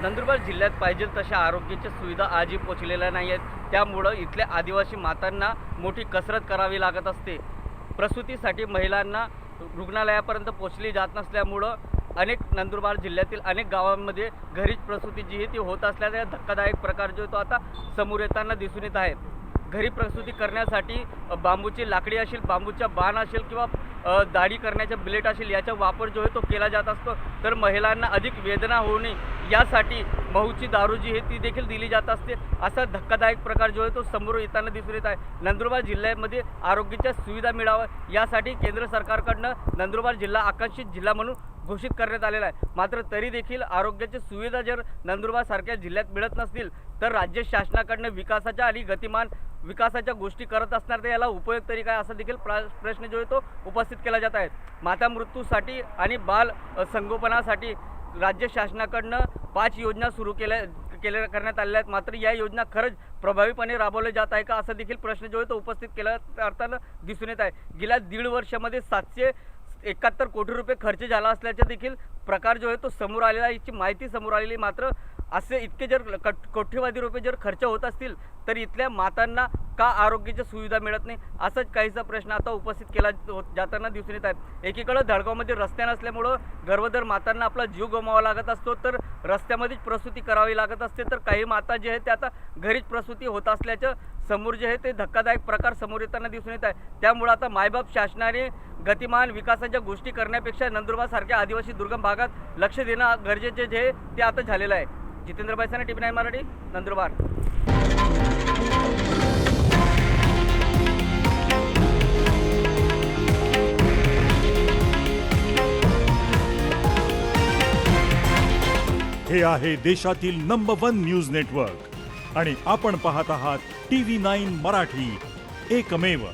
नंदुरबार जिल्ह्यात पाहिजे तशा आरोग्याच्या सुविधा आजही पोचलेल्या नाही आहेत. त्यामुळं इथल्या आदिवासी मातांना मोठी कसरत करावी लागत असते. प्रसूतीसाठी महिलांना रुग्णालयापर्यंत पोचली जात नसल्यामुळं अनेक नंदुरबार जिल्ह्यातील अनेक गावांमध्ये घरीच प्रसूती जी आहे ती होत असल्याचा धक्कादायक प्रकार जो आहे तो आता समोर येताना दिसून येत आहे. घरी प्रसूती करण्यासाठी बांबूची लाकडी असेल, बांबूच्या बाण असेल किंवा दाढी करण्याच्या ब्लेड असेल याचा वापर जो आहे तो केला जात असतो. तर महिलांना अधिक वेदना होऊ नये यासाठी महूची दारू जी आहे ती देखील दिली जात असते. असा धक्कादायक प्रकार जो आहे तो समोर येताना दिसून येत आहे. नंदुरबार जिल्ह्यामध्ये आरोग्याच्या सुविधा मिळाव्या यासाठी केंद्र सरकारकडनं नंदुरबार जिल्हा आकांक्षित जिल्हा म्हणून घोषित करण्यात आलेला आहे. मात्र तरी देखील आरोग्याची सुविधा जर नंदुरबारसारख्या जिल्ह्यात मिळत नसतील तर राज्य शासनाकडनं विकासाच्या आणि गतिमान विकासाच्या गोष्टी करत असणार तर याला उपयोग तरी काय असा देखील प्रश्न जो आहे तो उपस्थित केला जात आहे. माता मृत्यूसाठी आणि बाल संगोपनासाठी राज्य शासनाकडनं 5 योजना सुरू करण्यात आलेल्या आहेत. मात्र या योजना खरंच प्रभावीपणे राबवल्या जात आहे का असा देखील प्रश्न जो आहे तो उपस्थित केला असताना दिसून येत आहे. गेल्या 1.5 वर्षामध्ये 771 कोटी रुपये खर्च झाला असल्याचा देखील प्रकार जो आहे तो समोर आलेला आहे. याची माहिती समोर आलेली. मात्र असे इतके जर कोट्यवधी रुपये जर खर्च होत असतील तर इथल्या मातांना का आरोग्याच्या सुविधा मिळत नाही असाच काहीसा प्रश्न आता उपस्थित केला जाताना दिसून येत आहे. एकीकडे धडगावमध्ये रस्ते नसल्यामुळं गर्भधर मातांना आपला जीव गमवावा लागत असतो तर रस्त्यामध्येच प्रसूती करावी लागत असते. तर काही माता जे आहेत ते आता घरीच प्रसूती होत असल्याचं समोर जे आहे ते धक्कादायक प्रकार समोर येताना दिसून येत आहे. त्यामुळे आता मायबाप शासनाने गतिमान विकासाच्या गोष्टी करण्यापेक्षा नंदुरबारसारख्या आदिवासी दुर्गम भागात लक्ष देणं गरजेचे जे ते आता झालेलं आहे. जितेंद्र बैसाने, टीव्ही 9 मराठी, नंदुरबार. हे आहे देशातील नंबर 1 न्यूज नेटवर्क आणि आपण पाहत आहात टीव्ही 9 मराठी, एकमेव.